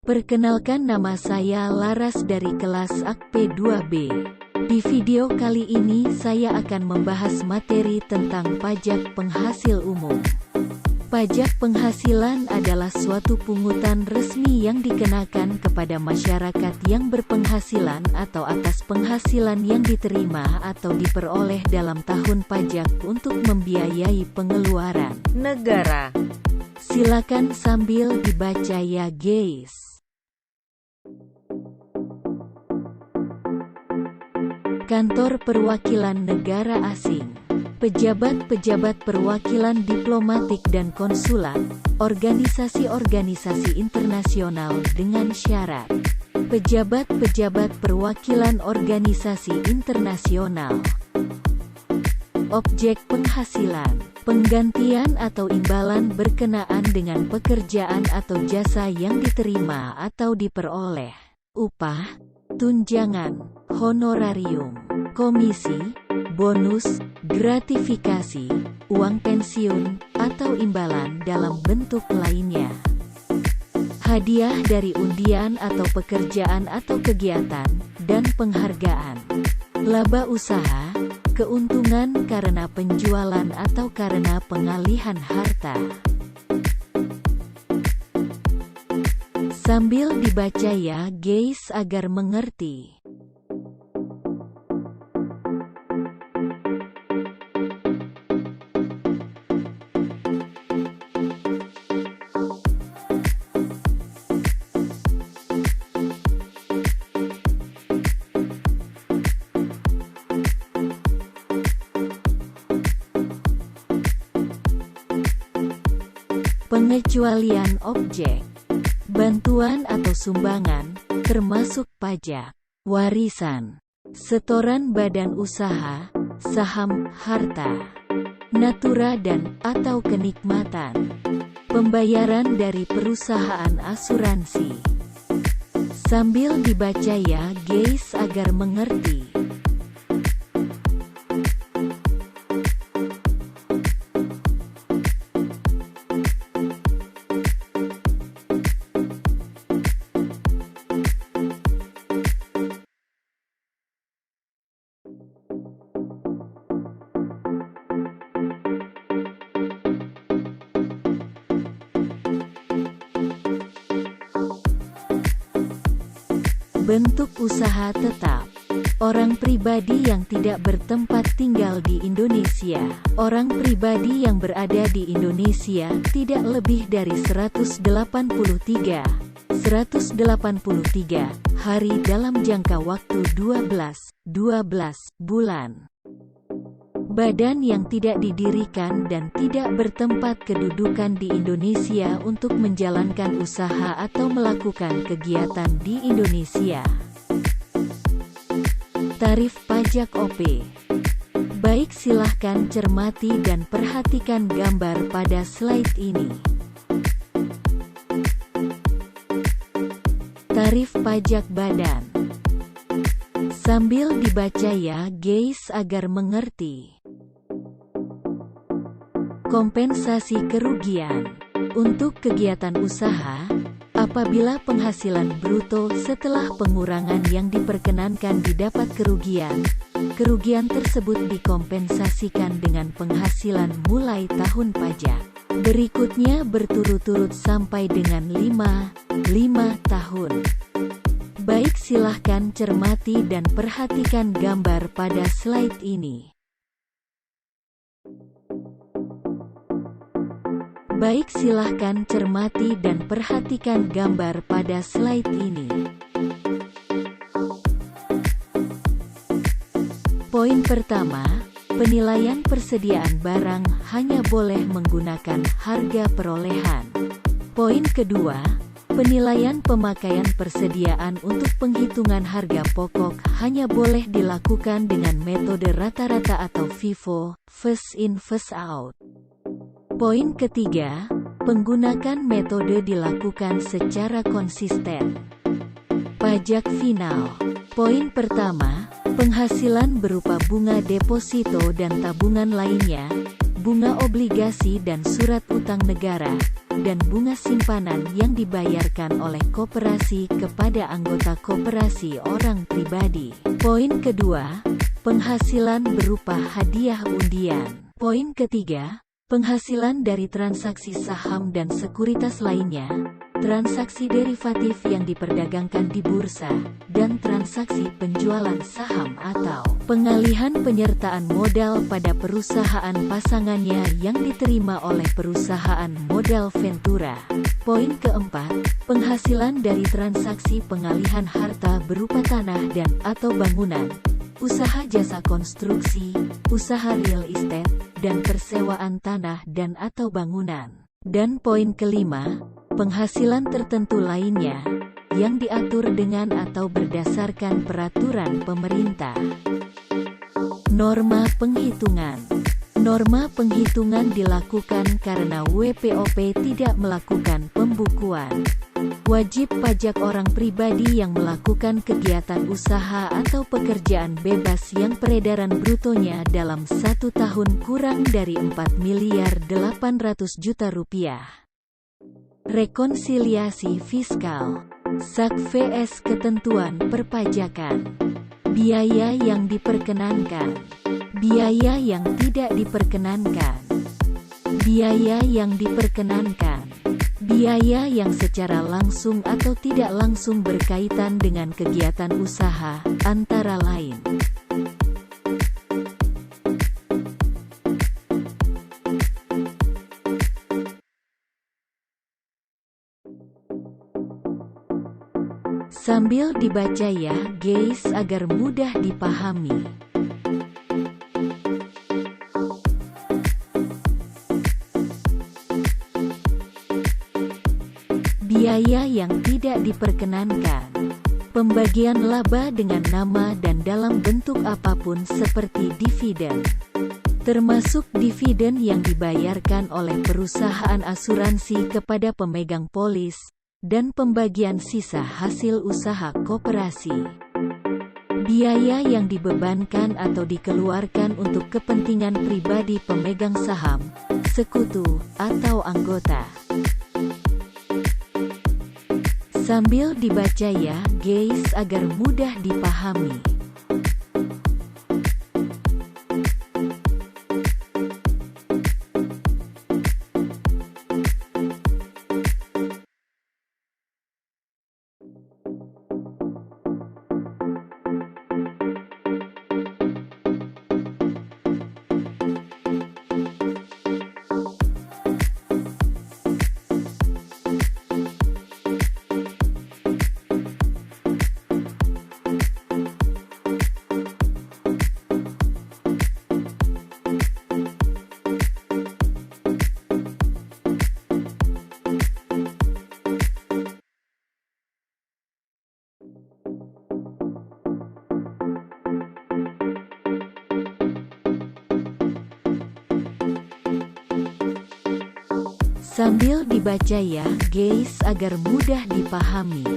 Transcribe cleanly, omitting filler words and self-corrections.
Perkenalkan, nama saya Laras dari kelas AKP 2B. Di video kali ini saya akan membahas materi tentang pajak penghasil umum. Pajak penghasilan adalah suatu pungutan resmi yang dikenakan kepada masyarakat yang berpenghasilan atau atas penghasilan yang diterima atau diperoleh dalam tahun pajak untuk membiayai pengeluaran negara. Silakan sambil dibaca ya guys. Kantor Perwakilan Negara Asing. Pejabat-pejabat perwakilan diplomatik dan konsulat, organisasi-organisasi internasional dengan syarat. Pejabat-pejabat perwakilan organisasi internasional. Objek penghasilan, penggantian atau imbalan berkenaan dengan pekerjaan atau jasa yang diterima atau diperoleh. Upah, tunjangan, honorarium, komisi, bonus, gratifikasi, uang pensiun, atau imbalan dalam bentuk lainnya. Hadiah dari undian atau pekerjaan atau kegiatan, dan penghargaan. Laba usaha, keuntungan karena penjualan atau karena pengalihan harta. Sambil dibaca ya guys agar mengerti. Pengecualian objek, bantuan atau sumbangan, termasuk pajak, warisan, setoran badan usaha, saham, harta, natura dan atau kenikmatan, pembayaran dari perusahaan asuransi. Sambil dibaca ya guys agar mengerti. Bentuk usaha tetap. Orang pribadi yang tidak bertempat tinggal di Indonesia. Orang pribadi yang berada di Indonesia tidak lebih dari 183 hari dalam jangka waktu 12 bulan. Badan yang tidak didirikan dan tidak bertempat kedudukan di Indonesia untuk menjalankan usaha atau melakukan kegiatan di Indonesia. Tarif pajak OP. Baik, silahkan cermati dan perhatikan gambar pada slide ini. Tarif pajak badan. Sambil dibaca ya guys agar mengerti. Kompensasi kerugian. Untuk kegiatan usaha, apabila penghasilan bruto setelah pengurangan yang diperkenankan didapat kerugian, kerugian tersebut dikompensasikan dengan penghasilan mulai tahun pajak berikutnya berturut-turut sampai dengan 5 tahun. Baik, silahkan cermati dan perhatikan gambar pada slide ini. Baik, silahkan cermati dan perhatikan gambar pada slide ini. Poin pertama, penilaian persediaan barang hanya boleh menggunakan harga perolehan. Poin kedua, penilaian pemakaian persediaan untuk penghitungan harga pokok hanya boleh dilakukan dengan metode rata-rata atau FIFO, first in first out. Poin ketiga, penggunaan metode dilakukan secara konsisten. Pajak final. Poin pertama, penghasilan berupa bunga deposito dan tabungan lainnya, bunga obligasi dan surat utang negara, dan bunga simpanan yang dibayarkan oleh koperasi kepada anggota koperasi orang pribadi. Poin kedua, penghasilan berupa hadiah undian. Poin ketiga, penghasilan dari transaksi saham dan sekuritas lainnya, transaksi derivatif yang diperdagangkan di bursa, dan transaksi penjualan saham atau pengalihan penyertaan modal pada perusahaan pasangannya yang diterima oleh perusahaan modal Ventura. Poin keempat, penghasilan dari transaksi pengalihan harta berupa tanah dan atau bangunan, usaha jasa konstruksi, usaha real estate, dan persewaan tanah dan atau bangunan. Dan poin kelima, penghasilan tertentu lainnya, yang diatur dengan atau berdasarkan peraturan pemerintah. Norma penghitungan. Norma penghitungan dilakukan karena WPOP tidak melakukan pembukuan. Wajib pajak orang pribadi yang melakukan kegiatan usaha atau pekerjaan bebas yang peredaran brutonya dalam 1 tahun kurang dari 4.800.000.000 rupiah. Rekonsiliasi fiskal. SAK vs ketentuan perpajakan. Biaya yang diperkenankan. Biaya yang tidak diperkenankan. Biaya yang diperkenankan. Biaya yang secara langsung atau tidak langsung berkaitan dengan kegiatan usaha, antara lain. Sambil dibaca ya guys agar mudah dipahami. Biaya yang tidak diperkenankan. Pembagian laba dengan nama dan dalam bentuk apapun seperti dividen. Termasuk dividen yang dibayarkan oleh perusahaan asuransi kepada pemegang polis, dan pembagian sisa hasil usaha koperasi. Biaya yang dibebankan atau dikeluarkan untuk kepentingan pribadi pemegang saham, sekutu, atau anggota. Sambil dibaca ya guys agar mudah dipahami. Sambil dibaca ya guys agar mudah dipahami.